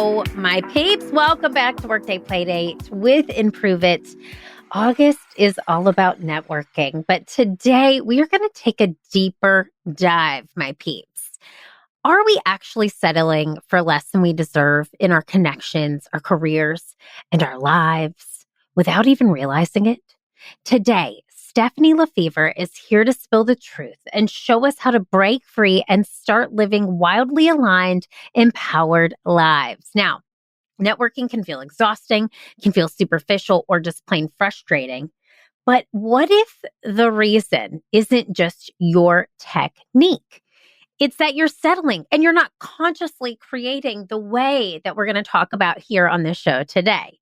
Oh, my peeps, welcome back to Workday Playdate with Improve It. August is all about networking, but today we are going to take a deeper dive, my peeps. Are we actually settling for less than we deserve in our connections, our careers, and our lives without even realizing it? Today, Steffani LeFevour is here to spill the truth and show us how to break free and start living wildly aligned, empowered lives. Now, networking can feel exhausting, can feel superficial, or just plain frustrating. But what if the reason isn't just your technique? It's that you're settling and you're not consciously creating the way that we're going to talk about here on this show today.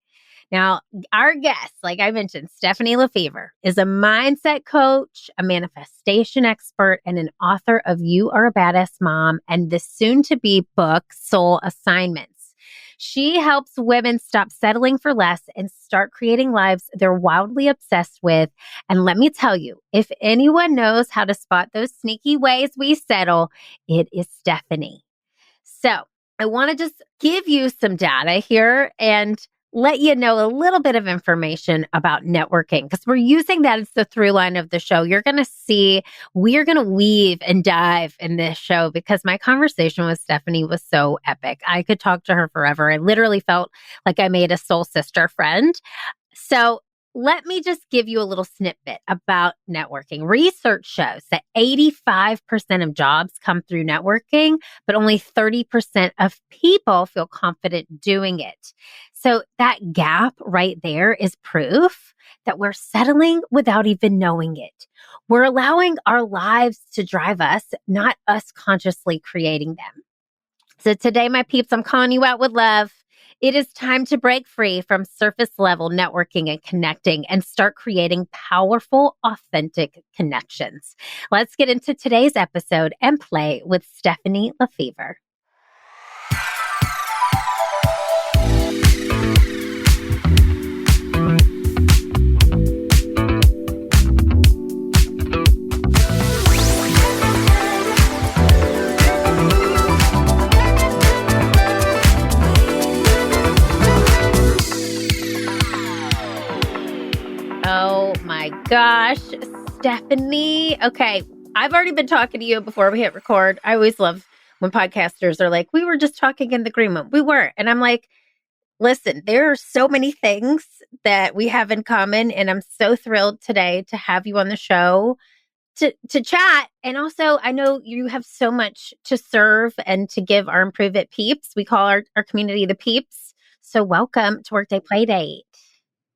Now, our guest, like I mentioned, Steffani LeFevour, is a mindset coach, a manifestation expert, and an author of You Are a Badass Mom and the soon-to-be book, Soul Assignments. She helps women stop settling for less and start creating lives they're wildly obsessed with. And let me tell you, if anyone knows how to spot those sneaky ways we settle, it is Steffani. So I want to just give you some data here and let you know a little bit of information about networking because we're using that as the through line of the show. You're going to see we're going to weave and dive in this show because my conversation with Steffani was so epic. I could talk to her forever. I literally felt like I made a soul sister friend. So let me just give you a little snippet about networking. Research shows that 85% of jobs come through networking, but only 30% of people feel confident doing it. So that gap right there is proof that we're settling without even knowing it. We're allowing our lives to drive us, not us consciously creating them. So today, my peeps, I'm calling you out with love. It is time to break free from surface level networking and connecting and start creating powerful, authentic connections. Let's get into today's episode and play with Steffani LeFevour. Oh my gosh, Steffani. Okay, I've already been talking to you before we hit record. I always love when podcasters are like, we were just talking in the green room. We were. And I'm like, listen, there are so many things that we have in common. And I'm so thrilled today to have you on the show to chat. And also, I know you have so much to serve and to give our Improve It peeps. We call our community the peeps. So welcome to Workday Playdate.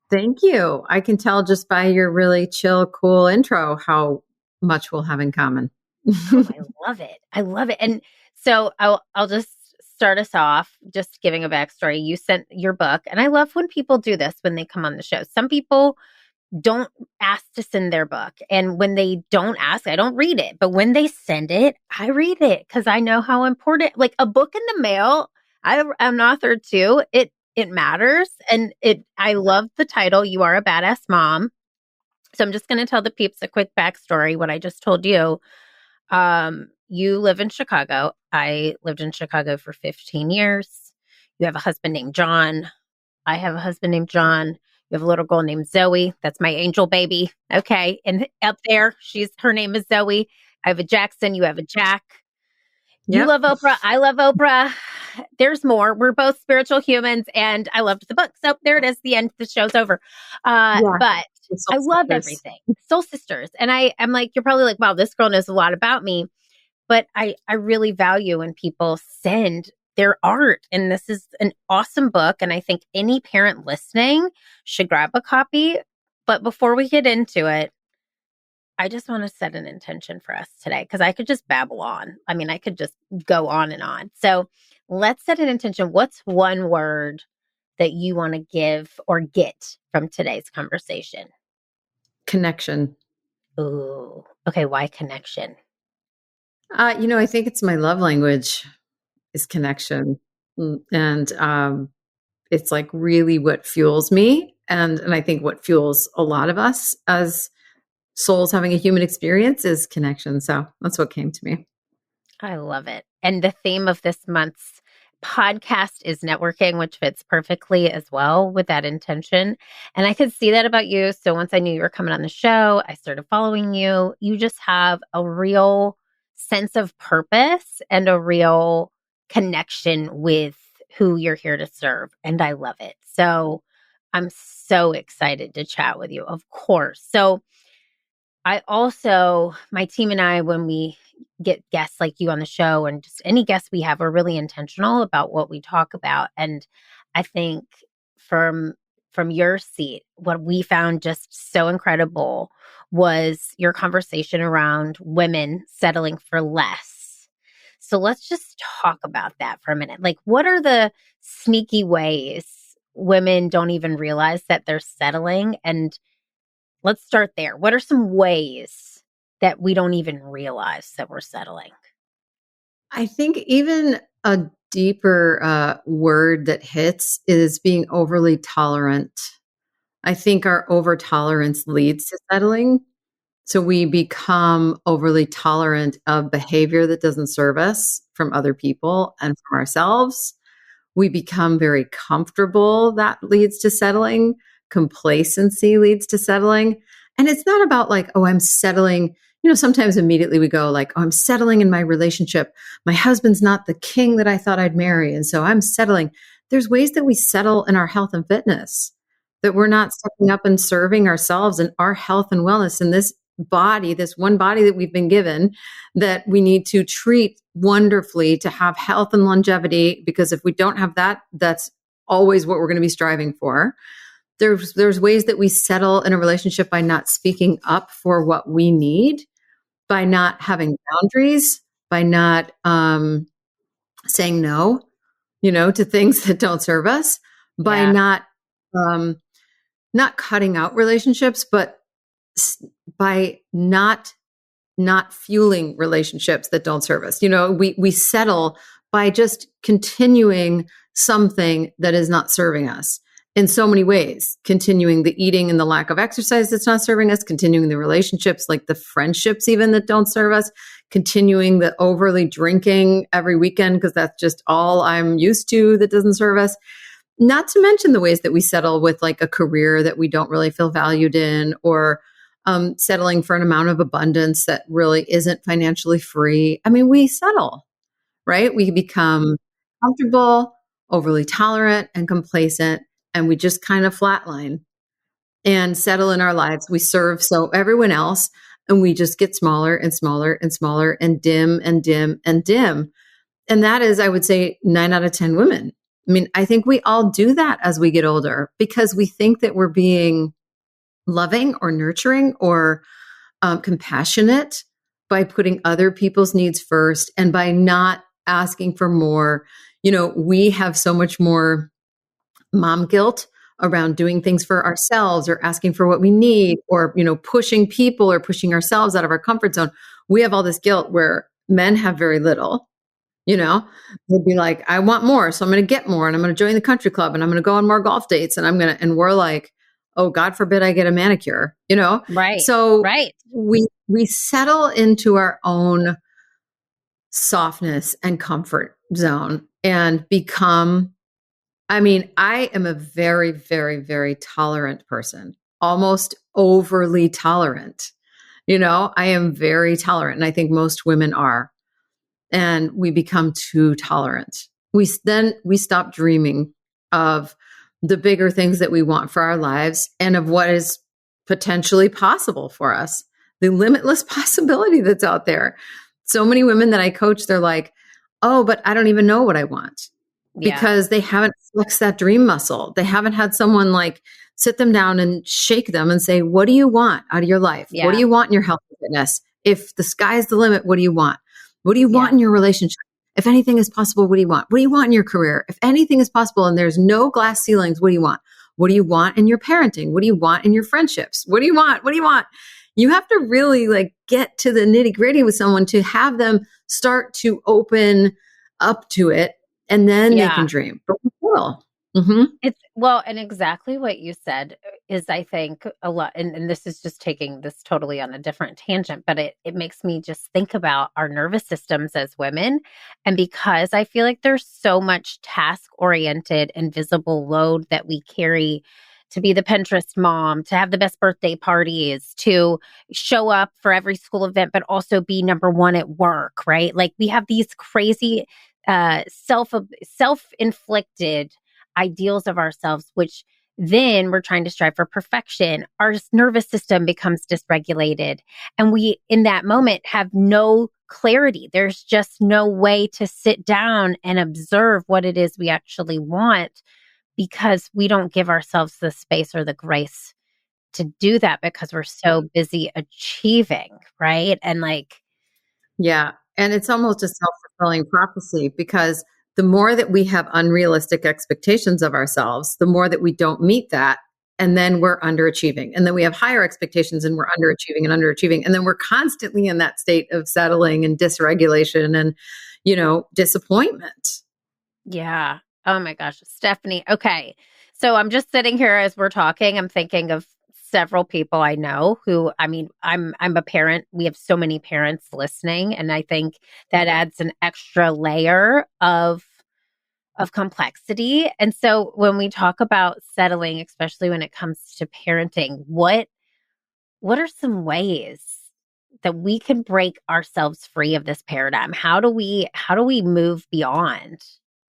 Thank you. I can tell just by your really chill, cool intro how much we'll have in common. Oh, I love it. I love it. And so I'll just start us off just giving a backstory. You sent your book, and I love when people do this when they come on the show. Some people don't ask to send their book. And when they don't ask, I don't read it. But when they send it, I read it because I know how important, like a book in the mail, I'm an author too. It matters. And I love the title, You Are a Badass Mom. So I'm just going to tell the peeps a quick backstory, what I just told you. You live in Chicago. I lived in Chicago for 15 years. You have a husband named John. I have a husband named John. You have a little girl named Zoe. That's my angel baby. Okay. And up there, her name is Zoe. I have a Jackson. You have a Jack. You love Oprah. I love Oprah. There's more. We're both spiritual humans, and I loved the book. So there it is. The end. The show's over. But I love everything. Soul sisters. And I'm like, you're probably like, wow, this girl knows a lot about me. But I really value when people send their art. And this is an awesome book. And I think any parent listening should grab a copy. But before we get into it, I just want to set an intention for us today because I could just babble on. I mean, I could just go on and on. So let's set an intention. What's one word that you want to give or get from today's conversation? Connection. Ooh, okay. Why connection? I think it's my love language is connection. And it's like really what fuels me. And I think what fuels a lot of us as souls having a human experience is connection. So that's what came to me. I love it. And the theme of this month's podcast is networking, which fits perfectly as well with that intention. And I could see that about you. So once I knew you were coming on the show, I started following you. You just have a real sense of purpose and a real connection with who you're here to serve. And I love it. So I'm so excited to chat with you, of course. So I also, my team and I, when we get guests like you on the show and just any guests we have, we're really intentional about what we talk about. And I think from your seat, what we found just so incredible was your conversation around women settling for less. So let's just talk about that for a minute. Like, what are the sneaky ways women don't even realize that they're settling? And let's start there. What are some ways that we don't even realize that we're settling? I think even a deeper word that hits is being overly tolerant. I think our over tolerance leads to settling. So we become overly tolerant of behavior that doesn't serve us from other people and from ourselves. We become very comfortable. That leads to settling. Complacency leads to settling. And it's not about like, oh, I'm settling. Sometimes immediately we go like, oh, I'm settling in my relationship. My husband's not the king that I thought I'd marry. And so I'm settling. There's ways that we settle in our health and fitness, that we're not stepping up and serving ourselves and our health and wellness in this body, this one body that we've been given, that we need to treat wonderfully to have health and longevity. Because if we don't have that, that's always what we're going to be striving for. There's ways that we settle in a relationship by not speaking up for what we need, by not having boundaries, by not saying no, to things that don't serve us, by not cutting out relationships, but by not fueling relationships that don't serve us. We settle by just continuing something that is not serving us in so many ways, continuing the eating and the lack of exercise that's not serving us, continuing the relationships, like the friendships even that don't serve us, continuing the overly drinking every weekend because that's just all I'm used to that doesn't serve us. Not to mention the ways that we settle with like a career that we don't really feel valued in, or settling for an amount of abundance that really isn't financially free. I mean, we settle, right? We become comfortable, overly tolerant, and complacent, and we just kind of flatline and settle in our lives. We serve so everyone else, and we just get smaller and smaller and smaller and dim and dim and dim. And that is, I would say, 9 out of 10 women. I mean, I think we all do that as we get older because we think that we're being loving or nurturing or compassionate by putting other people's needs first and by not asking for more. We have so much more mom guilt around doing things for ourselves or asking for what we need or, pushing people or pushing ourselves out of our comfort zone. We have all this guilt where men have very little. They'd be like, I want more. So I'm going to get more and I'm going to join the country club and I'm going to go on more golf dates. And we're like, oh, God forbid I get a manicure, Right. So right. we settle into our own softness and comfort zone and become, I am a very, very, very tolerant person, almost overly tolerant. I am very tolerant. And I think most women are. And we become too tolerant. We stop dreaming of the bigger things that we want for our lives and of what is potentially possible for us, the limitless possibility that's out there. So many women that I coach, they're like, oh, but I don't even know what I want because they haven't flexed that dream muscle. They haven't had someone like sit them down and shake them and say, what do you want out of your life? Yeah. What do you want in your health and fitness? If the sky's the limit, what do you want? What do you want in your relationship? If anything is possible, what do you want? What do you want in your career? If anything is possible and there's no glass ceilings, what do you want? What do you want in your parenting? What do you want in your friendships? What do you want? What do you want? You have to really like get to the nitty gritty with someone to have them start to open up to it, and then they can dream. But we will. Hmm. It's well, and exactly what you said is, I think, a lot, and this is just taking this totally on a different tangent, but it makes me just think about our nervous systems as women. And because I feel like there's so much task-oriented, invisible load that we carry to be the Pinterest mom, to have the best birthday parties, to show up for every school event, but also be number one at work, right? Like we have these crazy self-inflicted ideals of ourselves, which then we're trying to strive for perfection. Our nervous system becomes dysregulated. And we, in that moment, have no clarity. There's just no way to sit down and observe what it is we actually want because we don't give ourselves the space or the grace to do that because we're so busy achieving, right? And like, Yeah. And it's almost a self-fulfilling prophecy because the more that we have unrealistic expectations of ourselves, the more that we don't meet that. And then we're underachieving. And then we have higher expectations and we're underachieving and underachieving. And then we're constantly in that state of settling and dysregulation and, disappointment. yeah. Oh my gosh, Steffani. Okay. So I'm just sitting here as we're talking. I'm thinking of several people I know who, I mean, I'm a parent. We have so many parents listening, and I think that adds an extra layer of complexity. And so when we talk about settling, especially when it comes to parenting, what are some ways that we can break ourselves free of this paradigm? How do we move beyond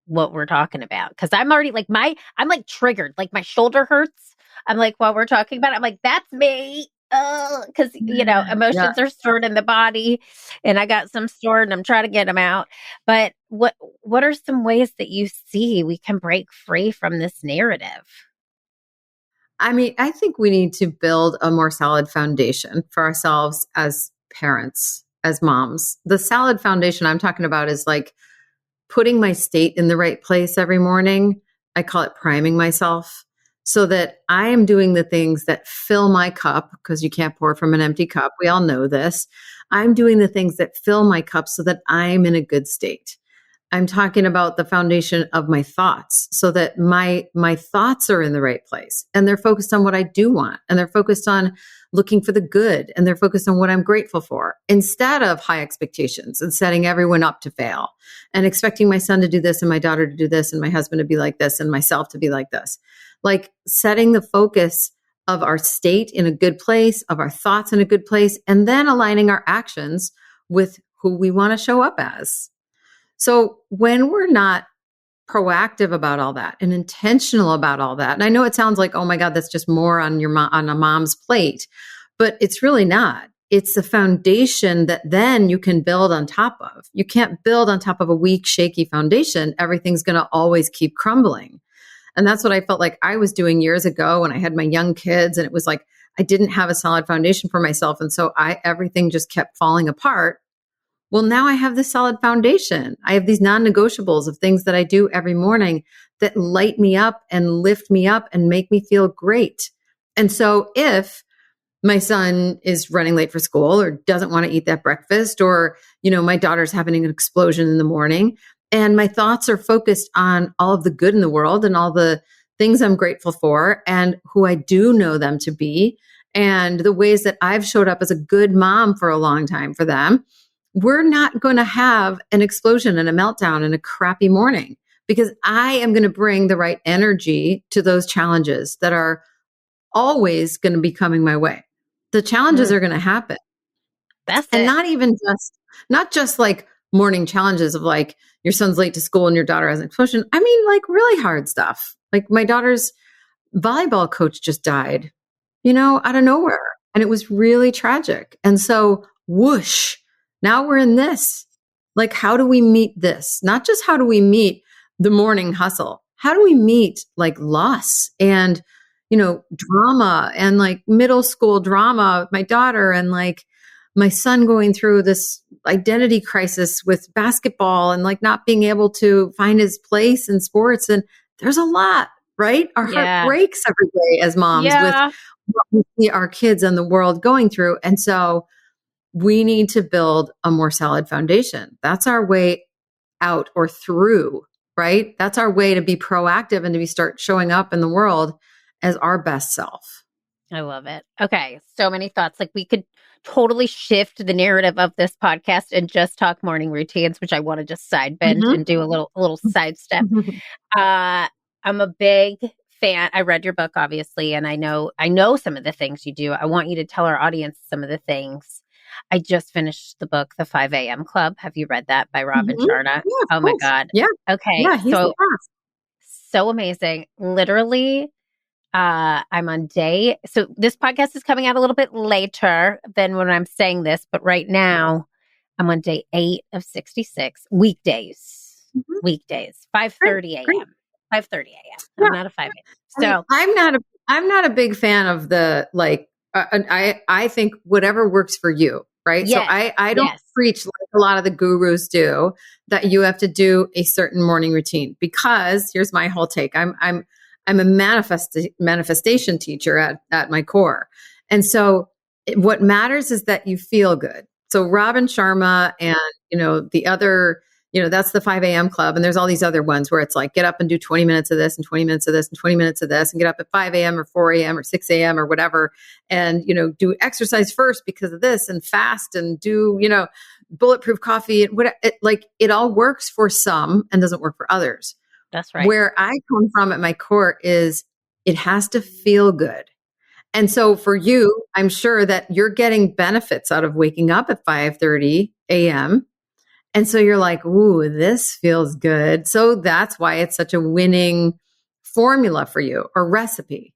what we're talking about? Because I'm already like I'm like triggered, like my shoulder hurts. I'm like, while we're talking about it, I'm like, that's me. Because Yeah. emotions are stored in the body, and I got some stored, and I'm trying to get them out. But what are some ways that you see we can break free from this narrative? I mean, I think we need to build a more solid foundation for ourselves as parents, as moms. The solid foundation I'm talking about is like putting my state in the right place every morning. I call it priming myself so that I am doing the things that fill my cup because you can't pour from an empty cup. We all know this. I'm doing the things that fill my cup so that I'm in a good state. I'm talking about the foundation of my thoughts so that my thoughts are in the right place and they're focused on what I do want and they're focused on looking for the good and they're focused on what I'm grateful for instead of high expectations and setting everyone up to fail and expecting my son to do this and my daughter to do this and my husband to be like this and myself to be like this. Like setting the focus of our state in a good place, of our thoughts in a good place, and then aligning our actions with who we want to show up as. So when we're not proactive about all that and intentional about all that, and I know it sounds like, oh my God, that's just more on on a mom's plate, but it's really not. It's the foundation that then you can build on top of. You can't build on top of a weak, shaky foundation. Everything's going to always keep crumbling. And that's what I felt like I was doing years ago when I had my young kids. And it was like, I didn't have a solid foundation for myself. And so everything just kept falling apart. Well, now I have this solid foundation. I have these non-negotiables of things that I do every morning that light me up and lift me up and make me feel great. And so if my son is running late for school or doesn't want to eat that breakfast, or, my daughter's having an explosion in the morning, and my thoughts are focused on all of the good in the world and all the things I'm grateful for and who I do know them to be, and the ways that I've showed up as a good mom for a long time for them, we're not going to have an explosion and a meltdown and a crappy morning because I am going to bring the right energy to those challenges that are always going to be coming my way. The challenges Mm, are going to happen. that's And it. not just like morning challenges of like your son's late to school and your daughter has an explosion. I mean, like really hard stuff. Like my daughter's volleyball coach just died, out of nowhere. And it was really tragic. And so, whoosh, now we're in this. Like, how do we meet this? Not just how do we meet the morning hustle? How do we meet like loss and, drama and like middle school drama with my daughter and like my son going through this identity crisis with basketball and like not being able to find his place in sports. And there's a lot, right? Our heart Yeah. breaks every day as moms with Yeah. what we see our kids and the world going through. And so we need to build a more solid foundation. That's our way out or through. right? That's our way to be proactive and to be start showing up in the world as our best self. I love it. Okay. So many thoughts. Like we could totally shift the narrative of this podcast and just talk morning routines, which I want to just side bend and do a little side step. I'm a big fan. I read your book, obviously, and I know some of the things you do. I want you to tell our audience some of the things. I just finished the book, The 5 a.m. Club. Have you read that by Robin Sharma? Yeah, of Oh my course. God. Yeah. Okay. Yeah, he's the best. So amazing. Literally, I'm on so this podcast is coming out a little bit later than when I'm saying this, but right now I'm on day 8 of 66 weekdays. Weekdays, 5:30 a.m. 5:30 a.m. I'm not a 5 a.m. So I'm not a big fan of the like. I think whatever works for you, right? Yes, so I don't preach like a lot of the gurus do that you have to do a certain morning routine, because here's my whole take. I'm a manifestation teacher at my core, and so what matters is that you feel good. So Robin Sharma and the other. That's the 5 a.m. club. And there's all these other ones where it's like, get up and do 20 minutes of this and 20 minutes of this and 20 minutes of this, and get up at 5 a.m. or 4 a.m. or 6 a.m. or whatever. And, do exercise first because of this, and fast, and do, bulletproof coffee. And it all works for some and doesn't work for others. That's right. Where I come from at my core is it has to feel good. And so for you, I'm sure that you're getting benefits out of waking up at 5:30 a.m. And so you're like, ooh, this feels good. So that's why it's such a winning formula for you, or recipe.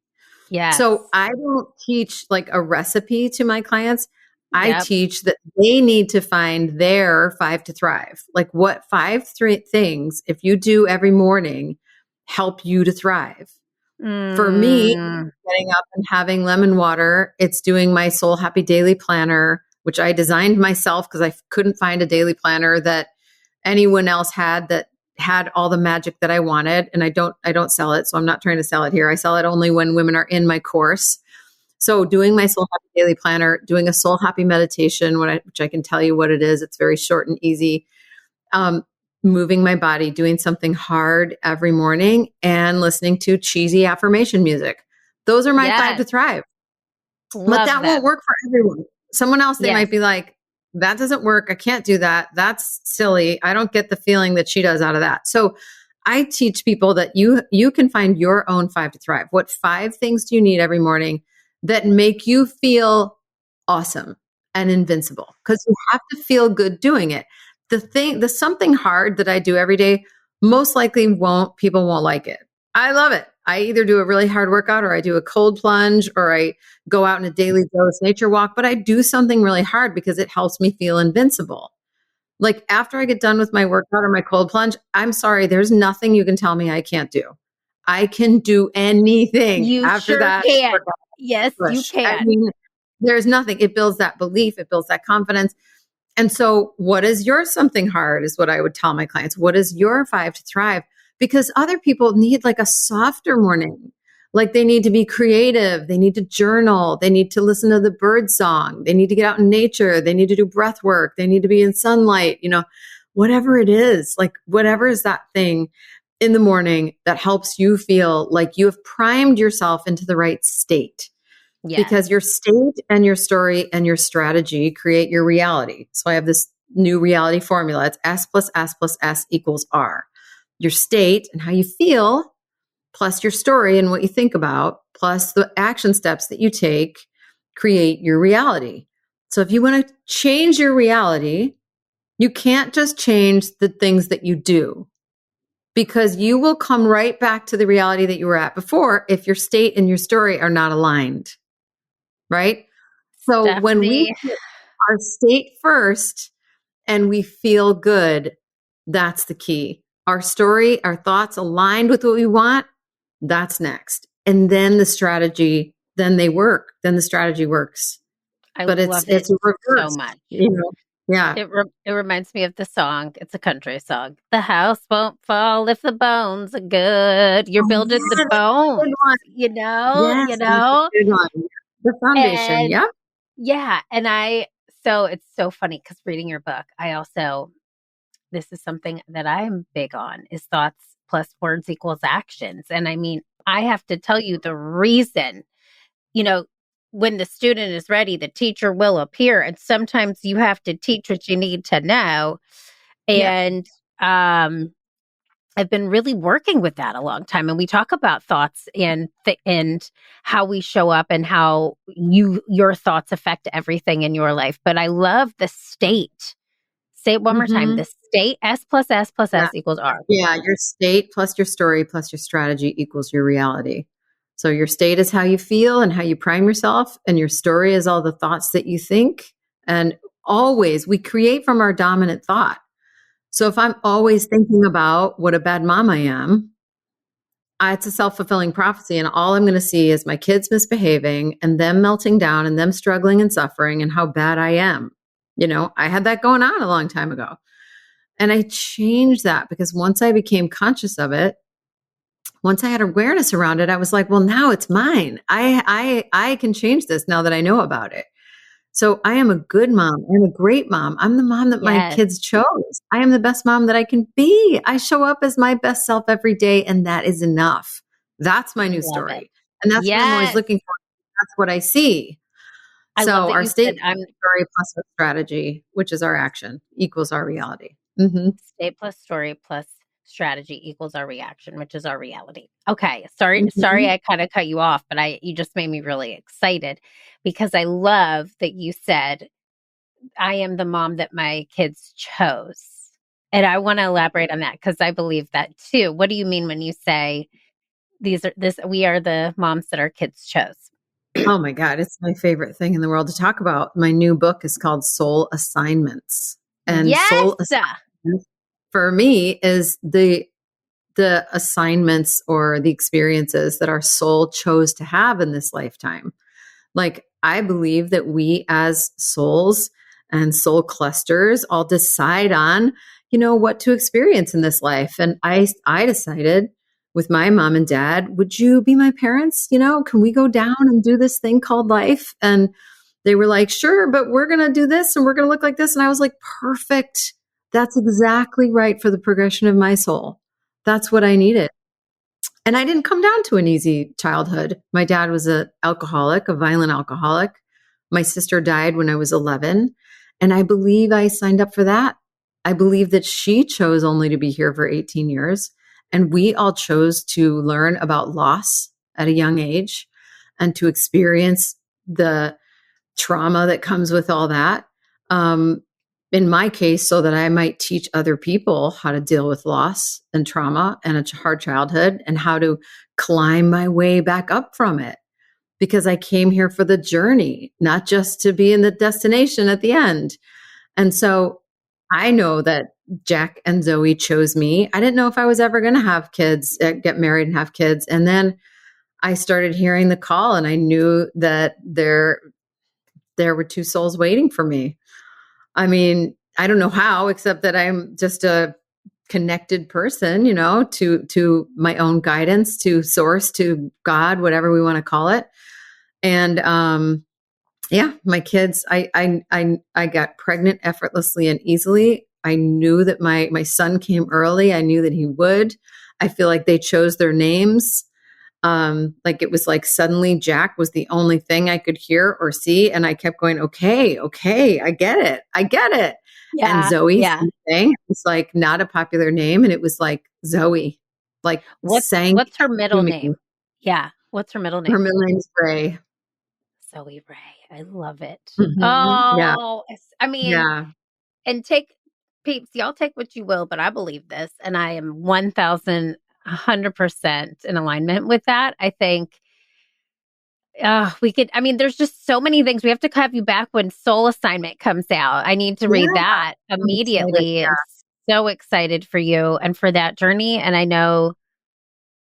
Yeah. So I don't teach like a recipe to my clients. I teach that they need to find their 5 to thrive. Like what 5 things, if you do every morning, help you to thrive. For me, getting up and having lemon water, it's doing my Soul Happy Daily Planner, which I designed myself because I couldn't find a daily planner that anyone else had that had all the magic that I wanted. And I don't sell it. So I'm not trying to sell it here. I sell it only when women are in my course. So doing my Soul Happy Daily Planner, doing a Soul Happy meditation, which I can tell you what it is. It's very short and easy. Moving my body, doing something hard every morning, and listening to cheesy affirmation music. Those are my 5 to thrive. But that won't work for everyone. Someone else, they might be like, that doesn't work. I can't do that. That's silly. I don't get the feeling that she does out of that. So I teach people that you can find your own 5 to thrive. What 5 things do you need every morning that make you feel awesome and invincible? Because you have to feel good doing it. The something hard that I do every day, most likely people won't like it. I love it. I either do a really hard workout, or I do a cold plunge, or I go out in a daily dose nature walk, but I do something really hard because it helps me feel invincible. Like after I get done with my workout or my cold plunge, I'm sorry, there's nothing you can tell me I can't do. I can do anything you after sure that. Can. Yes, you can. I mean, there's nothing. It builds that belief. It builds that confidence. And so what is your something hard is what I would tell my clients. What is your 5 to thrive? Because other people need like a softer morning. Like they need to be creative. They need to journal. They need to listen to the bird song. They need to get out in nature. They need to do breath work. They need to be in sunlight, whatever it is, like whatever is that thing in the morning that helps you feel like you have primed yourself into the right state. Yes. Because your state and your story and your strategy create your reality. So I have this new reality formula. It's S plus S plus S equals R. Your state and how you feel, plus your story and what you think about, plus the action steps that you take, create your reality. So if you want to change your reality, you can't just change the things that you do, because you will come right back to the reality that you were at before if your state and your story are not aligned. Right? So Steffani, when we put our state first and we feel good, that's the key. Our story, our thoughts aligned with what we want, that's next. And then the strategy, then they work. Then the strategy works. But it's reversed, so much. Yeah. It reminds me of the song. It's a country song. The house won't fall if the bones are good. You're building the bones, Yes, That's a good one. The foundation. And, yeah. And so it's so funny because reading your book, this is something that I'm big on, is thoughts plus words equals actions. And I mean, I have to tell you the reason, you know, when the student is ready, the teacher will appear. And sometimes you have to teach what you need to know. Yeah. And I've been really working with that a long time. And we talk about thoughts and how we show up and how your thoughts affect everything in your life. But I love the state. Say it one more time. Mm-hmm. The state, S plus S plus Yeah. S equals R. Yeah. Your state plus your story plus your strategy equals your reality. So your state is how you feel and how you prime yourself. And your story is all the thoughts that you think. And always we create from our dominant thought. So if I'm always thinking about what a bad mom I am, it's a self-fulfilling prophecy. And all I'm going to see is my kids misbehaving and them melting down and them struggling and suffering and how bad I am. I had that going on a long time ago. And I changed that because once I became conscious of it, once I had awareness around it, I was like, well, now it's mine. I can change this now that I know about it. So I am a good mom. I'm a great mom. I'm the mom that my Yes. kids chose. I am the best mom that I can be. I show up as my best self every day, and that is enough. That's my new Love it. story. And that's what I'm always Yes. looking for. That's what I see. I love So that our you state said I'm story plus our strategy, which is our action, equals our reality. Mm-hmm. state plus story plus strategy equals our reaction, which is our reality. Okay. Sorry, Mm-hmm. I kind of cut you off, but you just made me really excited because I love that you said I am the mom that my kids chose. And I want to elaborate on that because I believe that too. What do you mean when you say we are the moms that our kids chose? Oh my God, it's my favorite thing in the world to talk about. My new book is called Soul Assignments. And Yes. soul assignments for me is the assignments or the experiences that our soul chose to have in this lifetime. Like, I believe that we as souls and soul clusters all decide on, what to experience in this life. And I decided with my mom and dad, would you be my parents? Can we go down and do this thing called life? And they were like, sure, but we're going to do this and we're going to look like this. And I was like, perfect. That's exactly right for the progression of my soul. That's what I needed. And I didn't come down to an easy childhood. My dad was an alcoholic, a violent alcoholic. My sister died when I was 11. And I believe I signed up for that. I believe that she chose only to be here for 18 years. And we all chose to learn about loss at a young age and to experience the trauma that comes with all that. In my case, so that I might teach other people how to deal with loss and trauma and a hard childhood and how to climb my way back up from it. Because I came here for the journey, not just to be in the destination at the end. And so I know that Jack and Zoe chose me. I didn't know if I was ever going to have kids, get married and have kids. And then I started hearing the call and I knew that there were two souls waiting for me. I mean, I don't know how, except that I'm just a connected person, to my own guidance, to source, to God, whatever we want to call it. And yeah, my kids, I got pregnant effortlessly and easily. I knew that my son came early. I knew that he would. I feel like they chose their names. Like it was like suddenly Jack was the only thing I could hear or see. And I kept going, okay, I get it. And Yeah. Zoe, Yeah. same thing. It's like not a popular name. And it was like Zoe, like sang What's her middle to me. name? Yeah. What's her middle Her name? middle name's Ray. Zoe Ray. I love it. Mhm. Yeah. Oh, I mean, Yeah. and peeps, y'all take what you will, but I believe this and I am 1,100% in alignment with that. I think there's just so many things. We have to have you back when Soul Assignment comes out. I need to Yeah. read that I'm excited. immediately. I'm so excited for you and for that journey. And I know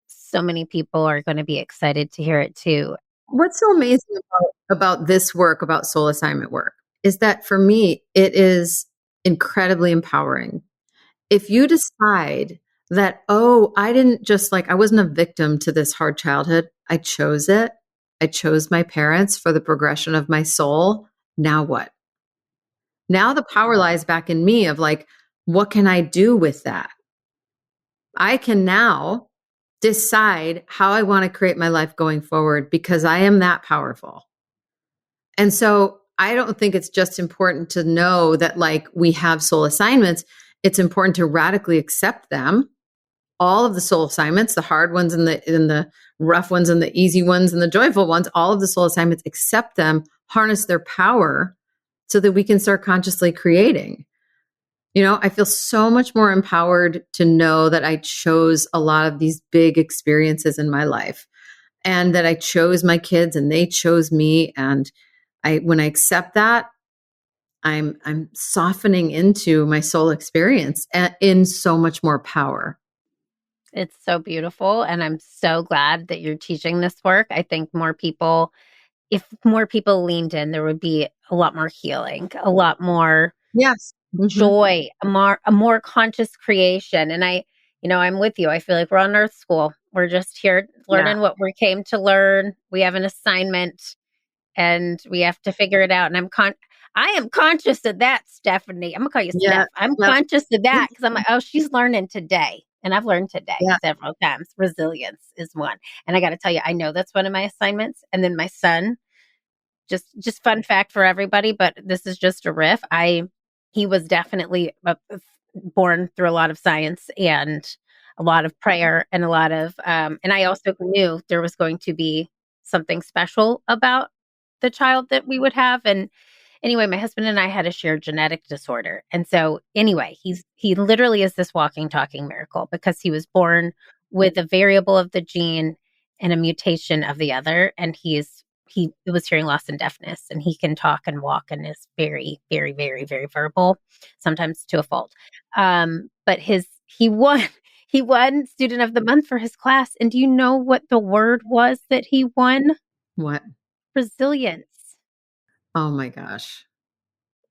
so many people are going to be excited to hear it too. What's so amazing about this work, about soul assignment work, is that for me, it is incredibly empowering. If you decide that, oh, I didn't just I wasn't a victim to this hard childhood, I chose it. I chose my parents for the progression of my soul. Now what? Now the power lies back in me of what can I do with that? I can now decide how I want to create my life going forward because I am that powerful. And so I don't think it's just important to know that like we have soul assignments. It's important to radically accept them. All of the soul assignments, the hard ones and the rough ones and the easy ones and the joyful ones, all of the soul assignments, accept them, harness their power so that we can start consciously creating. You know, I feel so much more empowered to know that I chose a lot of these big experiences in my life and that I chose my kids and they chose me. And when I accept that, I'm softening into my soul experience in so much more power. It's so beautiful. And I'm so glad that you're teaching this work. I think if more people leaned in, there would be a lot more healing, a lot more Yes. Mm-hmm. joy, a more conscious creation. And I'm with you. I feel like we're on Earth School. We're just here learning what we came to learn. We have an assignment and we have to figure it out. And I am conscious of that, Steffani. I'm gonna call you Steph. I'm conscious of that because I'm like, oh, she's learning today. And I've learned today several times. Resilience is one. And I got to tell you, I know that's one of my assignments. And then my son, just fun fact for everybody, but this is just a riff. He was definitely born through a lot of science and a lot of prayer and a lot of, and I also knew there was going to be something special about the child that we would have. And anyway, my husband and I had a shared genetic disorder. And so anyway, he literally is this walking, talking miracle because he was born with a variable of the gene and a mutation of the other. And he was hearing loss and deafness, and he can talk and walk and is very, very, very, very verbal, sometimes to a fault. But he won student of the month for his class. And do you know what the word was that he won? What? Resilience. Oh my gosh.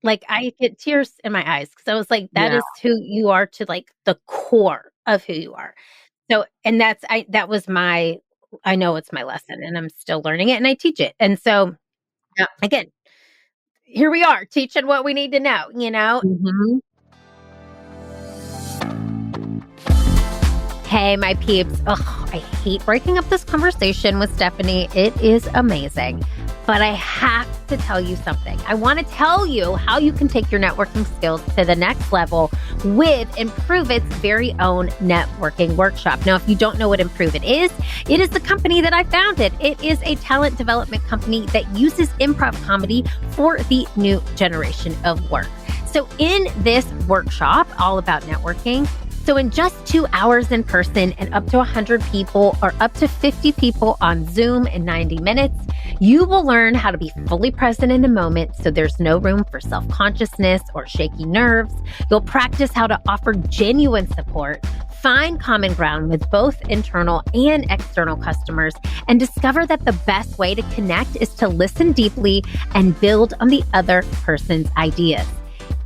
Like I get tears in my eyes because I was like, that is who you are to like the core of who you are. So, and I know it's my lesson and I'm still learning it and I teach it. And so again, here we are teaching what we need to know, you know? Mm-hmm. Hey, my peeps. Ugh, I hate breaking up this conversation with Steffani. It is amazing. But I have to tell you something. I want to tell you how you can take your networking skills to the next level with Improve It's very own networking workshop. Now, if you don't know what Improve It is the company that I founded. It is a talent development company that uses improv comedy for the new generation of work. So in this workshop, all about networking, so in just 2 hours in person and up to 100 people or up to 50 people on Zoom in 90 minutes, you will learn how to be fully present in the moment so there's no room for self-consciousness or shaky nerves. You'll practice how to offer genuine support, find common ground with both internal and external customers, and discover that the best way to connect is to listen deeply and build on the other person's ideas.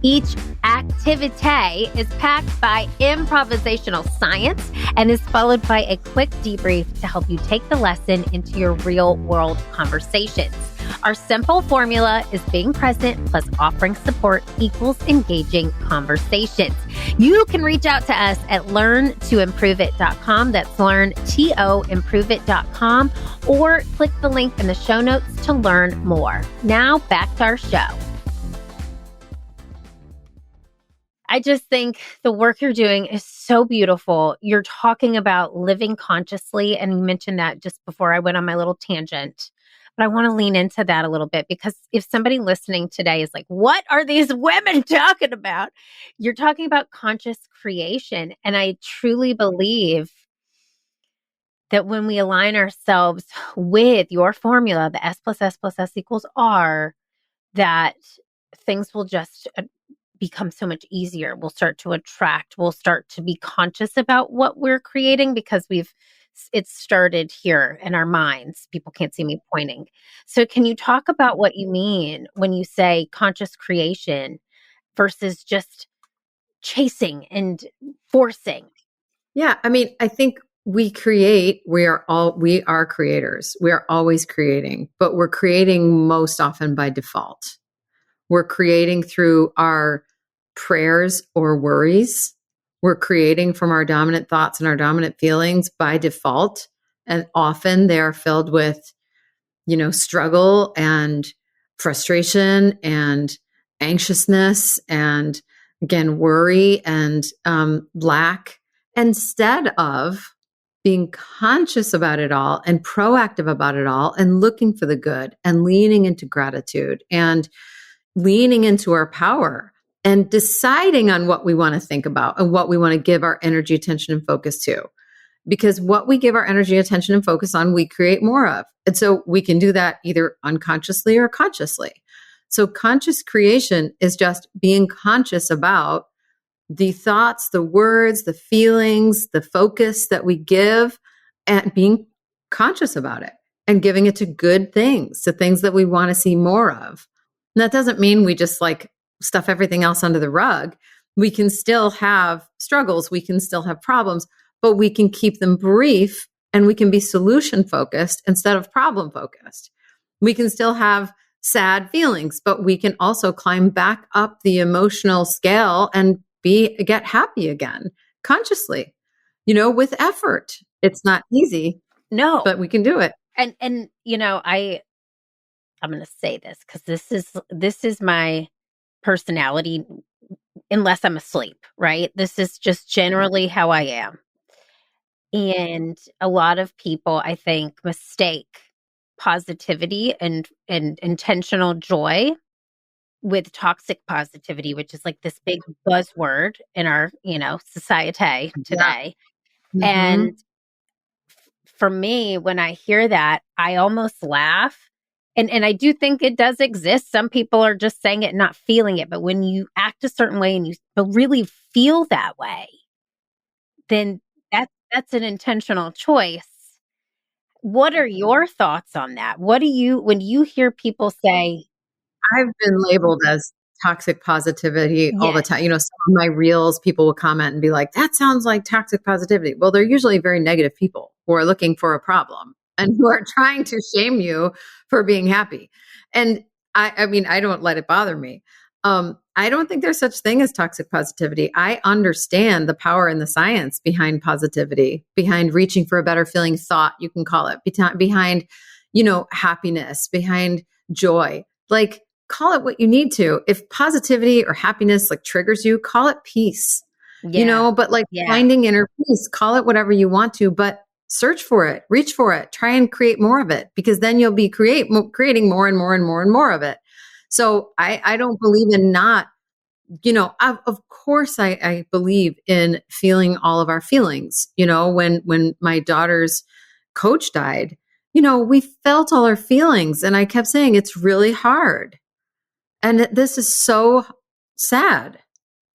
Each activity is packed by improvisational science and is followed by a quick debrief to help you take the lesson into your real world conversations. Our simple formula is being present plus offering support equals engaging conversations. You can reach out to us at learntoimproveit.com. That's learntoimproveit.com, or click the link in the show notes to learn more. Now back to our show. I just think the work you're doing is so beautiful. You're talking about living consciously, and you mentioned that just before I went on my little tangent. But I want to lean into that a little bit because if somebody listening today is like, what are these women talking about? You're talking about conscious creation. And I truly believe that when we align ourselves with your formula, the S plus S plus S equals R, that things will just become so much easier. We'll start to attract, we'll start to be conscious about what we're creating because it's started here in our minds. People can't see me pointing. So can you talk about what you mean when you say conscious creation versus just chasing and forcing? Yeah. I mean, I think we are creators. We are always creating, but we're creating most often by default. We're creating through our prayers or worries we're creating from our dominant thoughts and our dominant feelings by default. And often they are filled with, struggle and frustration and anxiousness and, again, worry and lack, instead of being conscious about it all and proactive about it all and looking for the good and leaning into gratitude and leaning into our power and deciding on what we want to think about and what we want to give our energy, attention, and focus to. Because what we give our energy, attention, and focus on, we create more of. And so we can do that either unconsciously or consciously. So conscious creation is just being conscious about the thoughts, the words, the feelings, the focus that we give, and being conscious about it and giving it to good things, to things that we want to see more of. And that doesn't mean we just stuff everything else under the rug. We can still have struggles. We can still have problems, but we can keep them brief and we can be solution focused instead of problem focused. We can still have sad feelings, but we can also climb back up the emotional scale and get happy again consciously, with effort. It's not easy. No, but we can do it. And I'm going to say this because this is my personality, unless I'm asleep, right? This is just generally how I am. And a lot of people, I think, mistake positivity and intentional joy with toxic positivity, which is like this big buzzword in our, society today. Yeah. Mm-hmm. And for me, when I hear that, I almost laugh. And I do think it does exist. Some people are just saying it and not feeling it. But when you act a certain way and you really feel that way, then that's an intentional choice. What are your thoughts on that? When you hear people say, I've been labeled as toxic positivity all the time. Some of my reels, people will comment and be like, that sounds like toxic positivity. Well, they're usually very negative people who are looking for a problem and who are trying to shame you for being happy. And I mean, I don't let it bother me. I don't think there's such thing as toxic positivity. I understand the power and the science behind positivity, behind reaching for a better feeling thought, you can call it, behind, happiness, behind joy. Call it what you need to. If positivity or happiness triggers you, call it peace. But finding inner peace, call it whatever you want to, but search for it, reach for it, try and create more of it, because then you'll be creating more and more and more and more of it. So I don't believe in not, of course I believe in feeling all of our feelings. When my daughter's coach died, we felt all our feelings, and I kept saying, it's really hard. And this is so sad.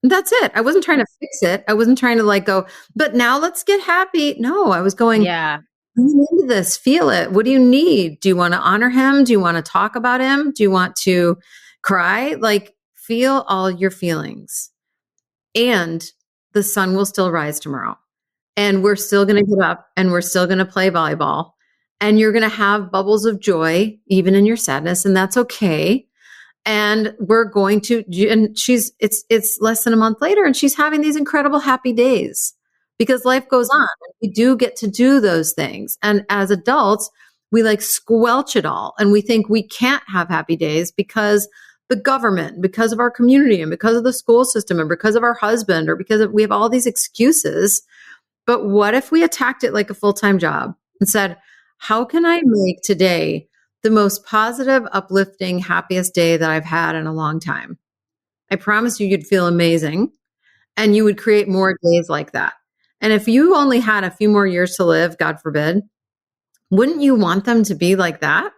And that's it. I wasn't trying to fix it. I wasn't trying to go, but now let's get happy. No, I was going, lean into this, feel it. What do you need? Do you want to honor him? Do you want to talk about him? Do you want to cry? Feel all your feelings. And the sun will still rise tomorrow. And we're still going to get up and we're still going to play volleyball. And you're going to have bubbles of joy, even in your sadness. And that's okay. And we're going to, and it's less than a month later, and she's having these incredible happy days because life goes on. We do get to do those things. And as adults, we squelch it all. And we think we can't have happy days because the government, because of our community, and because of the school system, and because of our husband, or because we have all these excuses. But what if we attacked it like a full-time job and said, how can I make today the most positive, uplifting, happiest day that I've had in a long time? I promise you'd feel amazing, and you would create more days like that. And if you only had a few more years to live, God forbid, wouldn't you want them to be like that?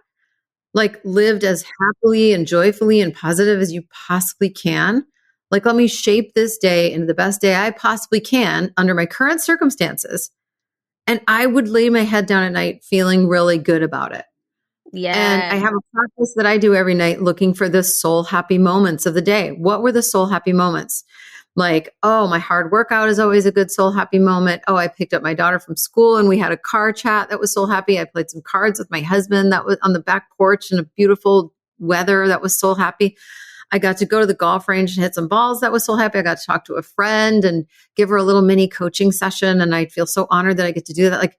Lived as happily and joyfully and positive as you possibly can. Let me shape this day into the best day I possibly can under my current circumstances. And I would lay my head down at night feeling really good about it. Yeah. And I have a practice that I do every night looking for the soul happy moments of the day. What were the soul happy moments? My hard workout is always a good soul happy moment. Oh, I picked up my daughter from school and we had a car chat. That was soul happy. I played some cards with my husband that was on the back porch in a beautiful weather. That was soul happy. I got to go to the golf range and hit some balls. That was so happy. I got to talk to a friend and give her a little mini coaching session. And I feel so honored that I get to do that. Like,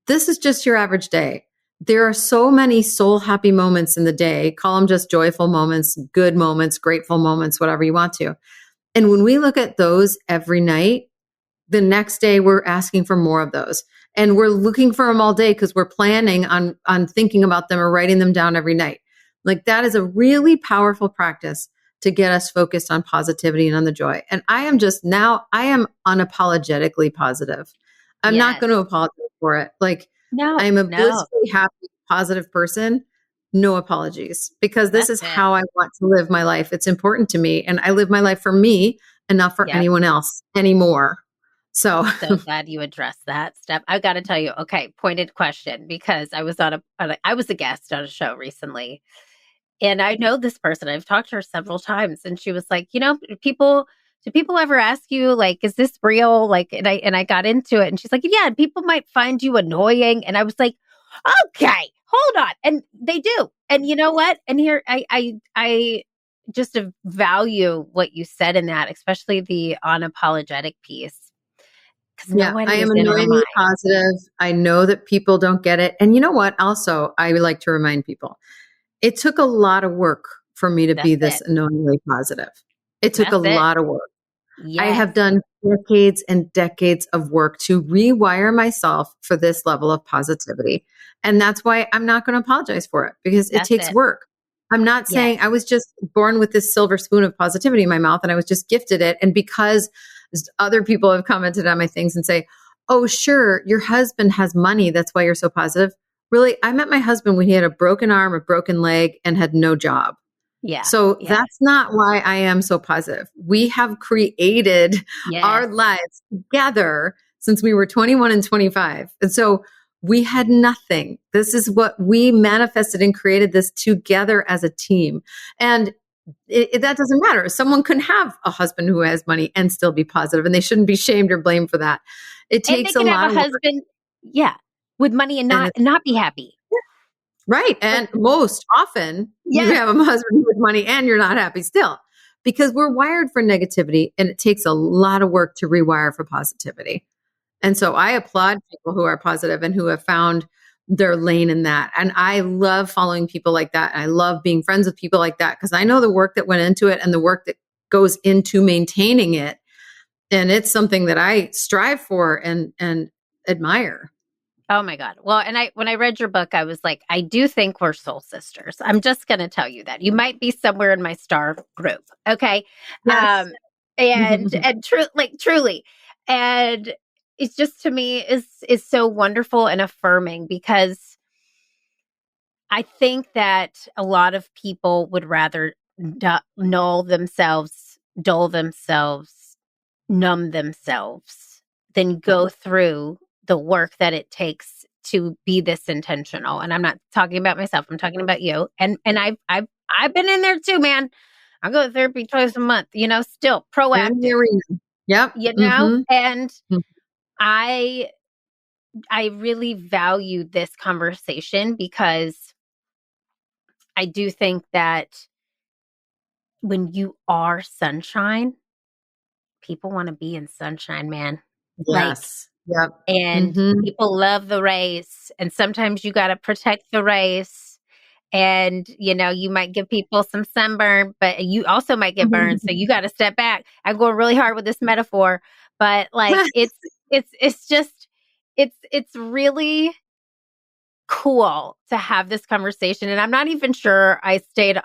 this is just your average day. There are so many soul happy moments in the day. Call them just joyful moments, good moments, grateful moments, whatever you want to. And when we look at those every night, the next day we're asking for more of those. And we're looking for them all day because we're planning on thinking about them or writing them down every night. Like, that is a really powerful practice to get us focused on positivity and on the joy. And I am unapologetically positive. I'm not going to apologize for it. Like, I'm a blissfully happy, positive person. No apologies, because this is how I want to live my life. It's important to me. And I live my life for me and not for anyone else anymore. So glad you addressed that, Steph. I got to tell you, okay, pointed question, because I was I was a guest on a show recently, and I know this person. I've talked to her several times, and she was like, do people ever ask you, like, is this real? Like, and I got into it, and she's like, yeah, people might find you annoying, and I was like, okay, hold on, and they do, and you know what? And here I just value what you said in that, especially the unapologetic piece. I am annoyingly positive. I know that people don't get it. And you know what? Also, I would like to remind people, it took a lot of work for me to be this annoyingly positive. It took a lot of work. Yes. I have done decades and decades of work to rewire myself for this level of positivity. And that's why I'm not going to apologize for it, because it takes work. I'm not saying I was just born with this silver spoon of positivity in my mouth and I was just gifted it. And because other people have commented on my things and say, oh, sure, your husband has money, that's why you're so positive. Really, I met my husband when he had a broken arm, a broken leg, and had no job. So that's not why I am so positive. We have created our lives together since we were 21 and 25. And so we had nothing. This is what we manifested and created this together as a team. And that doesn't matter. Someone can have a husband who has money and still be positive, and they shouldn't be shamed or blamed for that. It takes a lot of husband, with money and not be happy. Right. And most often you have a husband with money and you're not happy still, because we're wired for negativity, and it takes a lot of work to rewire for positivity. And so I applaud people who are positive and who have found their lane in that. And I love following people like that. And I love being friends with people like that, because I know the work that went into it and the work that goes into maintaining it. And it's something that I strive for and admire. Oh my God. Well, and when I read your book, I was like, I do think we're soul sisters. I'm just going to tell you that. You might be somewhere in my star group. Okay. Yes. And truly. And it's just, to me, is so wonderful and affirming, because I think that a lot of people would rather dull themselves, numb themselves, than go through the work that it takes to be this intentional. And I'm not talking about myself. I'm talking about you. And I've been in there too, man. I go to therapy twice a month, still proactive. Yep. And I really value this conversation, because I do think that when you are sunshine, people want to be in sunshine, man. Yes. And people love the race, and sometimes you got to protect the race, and you might give people some sunburn, but you also might get burned, so you got to step back. I'm going really hard with this metaphor, but like it's really cool to have this conversation. And I'm not even sure I stayed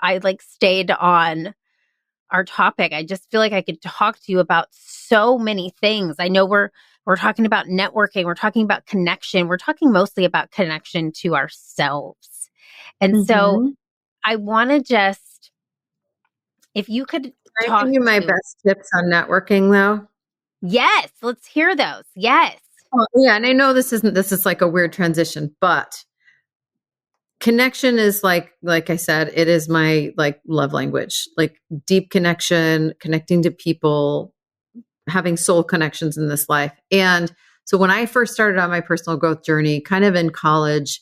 on our topic. I just feel like I could talk to you about so many things. I know we're talking about networking. We're talking about connection. We're talking mostly about connection to ourselves. And so I want to just, if you could talk. Can I give you my best tips on networking, though? Yes. Let's hear those. Yes. Oh, yeah. And I know this is like a weird transition, but connection is like I said, it is my love language, like deep connection, connecting to people, having soul connections in this life. And so when I first started on my personal growth journey, kind of in college,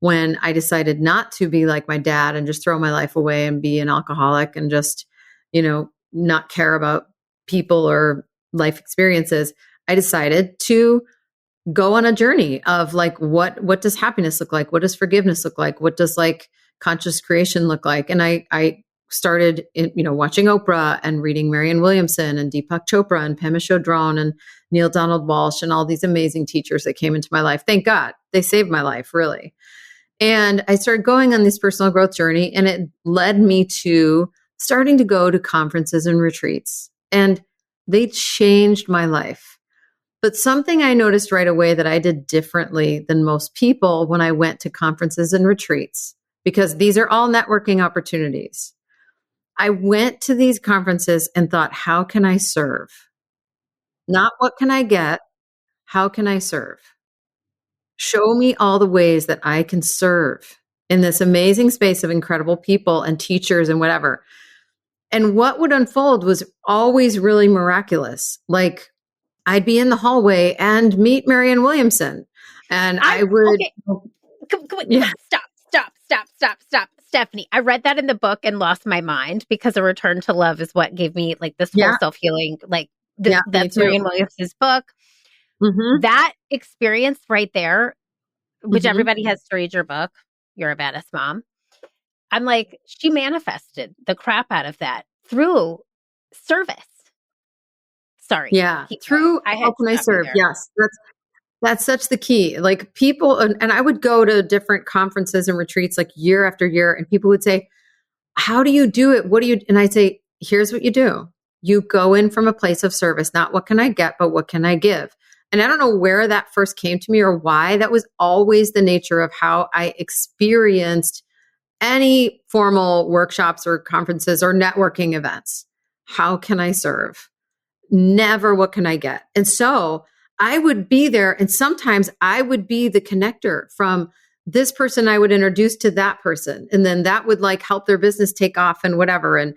when I decided not to be like my dad and just throw my life away and be an alcoholic and just not care about people or life experiences, I decided to go on a journey of like, what does happiness look like? What does forgiveness look like? What does like conscious creation look like? And I started, watching Oprah and reading Marianne Williamson and Deepak Chopra and Pema Chodron and Neil Donald Walsh and all these amazing teachers that came into my life. Thank God they saved my life, really. And I started going on this personal growth journey, and it led me to starting to go to conferences and retreats, and they changed my life. But something I noticed right away that I did differently than most people when I went to conferences and retreats, because these are all networking opportunities. I went to these conferences and thought, how can I serve? Not what can I get? How can I serve? Show me all the ways that I can serve in this amazing space of incredible people and teachers and whatever. And what would unfold was always really miraculous. Like, I'd be in the hallway and meet Marianne Williamson, and I would. Okay. Come, stop. Steffani, I read that in the book and lost my mind, because A Return to Love is what gave me like this whole self-healing, like that's Marianne Williamson's book. Mm-hmm. That experience right there, which everybody has to read your book. You're a badass mom. I'm like, she manifested the crap out of that through service. Sorry. Yeah. Through how can I serve? Yes. That's such the key. Like people, and I would go to different conferences and retreats like year after year, and people would say, how do you do it? What do you, and I'd say, here's what you do. You go in from a place of service, not what can I get, but what can I give? And I don't know where that first came to me or why. That was always the nature of how I experienced any formal workshops or conferences or networking events. How can I serve? Never what can I get? And so I would be there, and sometimes I would be the connector from this person I would introduce to that person. And then that would like help their business take off and whatever. And,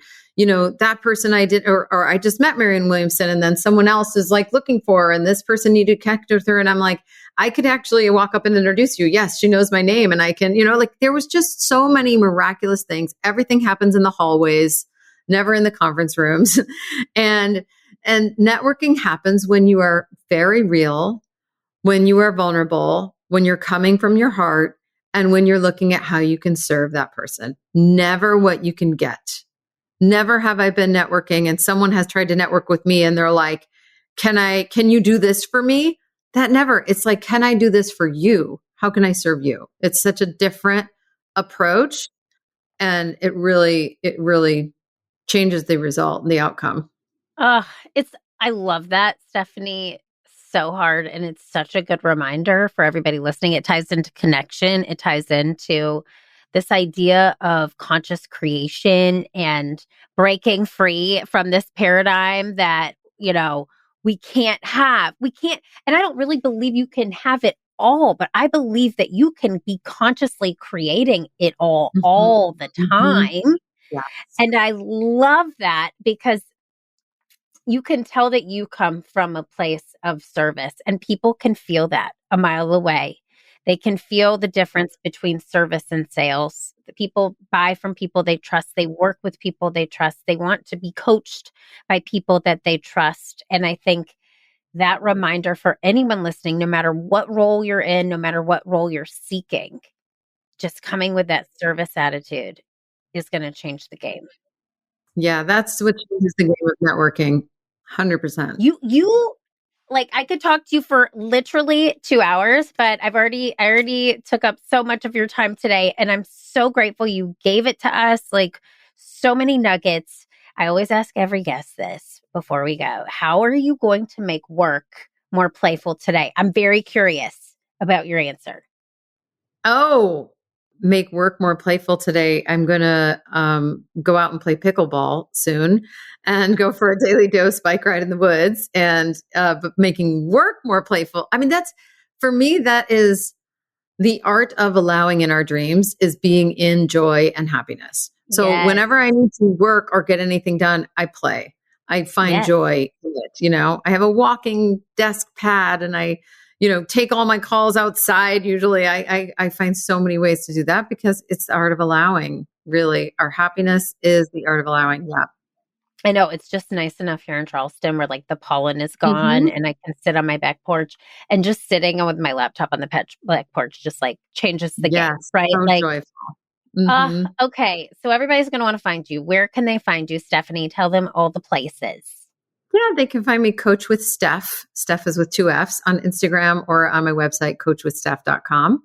that person I did, or I just met Marianne Williamson, and then someone else is like looking for her, and this person needed to connect with her. And I'm like, I could actually walk up and introduce you. Yes, she knows my name. And I can, like there was just so many miraculous things. Everything happens in the hallways, never in the conference rooms. And networking happens when you are very real, when you are vulnerable, when you're coming from your heart, and when you're looking at how you can serve that person. Never what you can get. Never have I been networking and someone has tried to network with me and they're like, can you do this for me? That never. It's like, can I do this for you? How can I serve you? It's such a different approach, and it really changes the result and the outcome. I love that, Steffani, so hard. And it's such a good reminder for everybody listening. It ties into connection. It ties into this idea of conscious creation and breaking free from this paradigm that, we can't, and I don't really believe you can have it all, but I believe that you can be consciously creating it all the time. Yes. And I love that, because you can tell that you come from a place of service, and people can feel that a mile away. They can feel the difference between service and sales. The people buy from people they trust. They work with people they trust. They want to be coached by people that they trust. And I think that reminder for anyone listening, no matter what role you're in, no matter what role you're seeking, just coming with that service attitude is going to change the game. Yeah, that's what changes the game of networking. 100%. You like, I could talk to you for literally 2 hours, but I already took up so much of your time today, and I'm so grateful you gave it to us. Like, so many nuggets. I always ask every guest this before we go. How are you going to make work more playful today? I'm very curious about your answer. Oh, make work more playful today. I'm going to go out and play pickleball soon and go for a daily dose bike ride in the woods, and but making work more playful. I mean, that's, for me, that is the art of allowing in our dreams, is being in joy and happiness. So whenever I need to work or get anything done, I play. I find joy in it. I have a walking desk pad, and I take all my calls outside. Usually I find so many ways to do that, because it's the art of allowing. Really, our happiness is the art of allowing. Yeah. I know it's just nice enough here in Charleston where like the pollen is gone Hmm. and I can sit on my back porch, and just sitting with my laptop on the back porch just like changes the game, Yes, right? so Like, joyful. Hmm. okay. So everybody's going to want to find you. Where can they find you, Steffani? Tell them all the places. Yeah, they can find me Coach with Steph. Steph is with two F's on Instagram or on my website, coachwithsteph.com.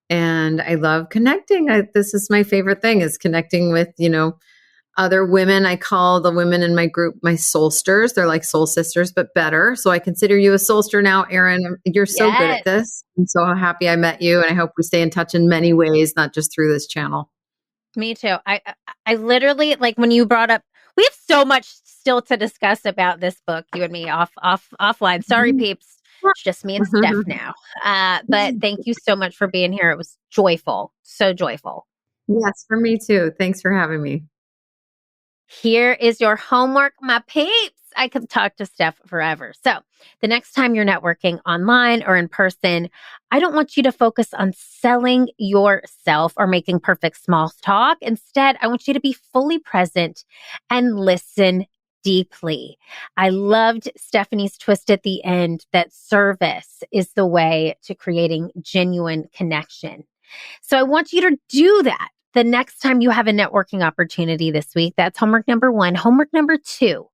And I love connecting. This is my favorite thing is connecting with, other women. I call the women in my group my soulsters. They're like soul sisters, but better. So I consider you a soulster now, Erin. You're so good Yes. at this. I'm so happy I met you. And I hope we stay in touch in many ways, not just through this channel. Me too. I literally like when you brought up. We have so much still to discuss about this book. You and me offline. Sorry, peeps. It's just me and Steph now. But thank you so much for being here. It was joyful, so joyful. Yes, for me too. Thanks for having me. Here is your homework, my peeps. I could talk to Steph forever. So, the next time you're networking online or in person, I don't want you to focus on selling yourself or making perfect small talk. Instead, I want you to be fully present and listen deeply. I loved Steffani's twist at the end that service is the way to creating genuine connection. So I want you to do that the next time you have a networking opportunity this week. That's homework number 1. Homework number 2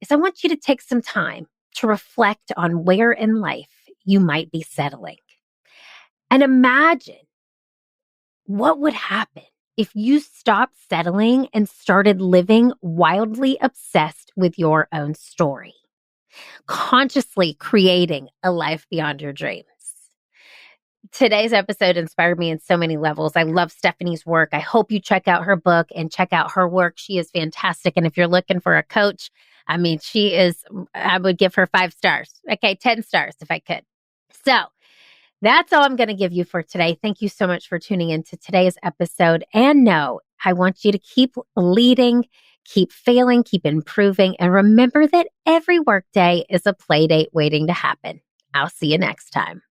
is I want you to take some time to reflect on where in life you might be settling. And imagine what would happen if you stopped settling and started living wildly obsessed with your own story, consciously creating a life beyond your dreams. Today's episode inspired me in so many levels. I love Steffani's work. I hope you check out her book and check out her work. She is fantastic. And if you're looking for a coach, I mean, I would give her 5 stars. Okay, 10 stars if I could. So that's all I'm going to give you for today. Thank you so much for tuning into today's episode. And no, I want you to keep leading, keep failing, keep improving, and remember that every workday is a play date waiting to happen. I'll see you next time.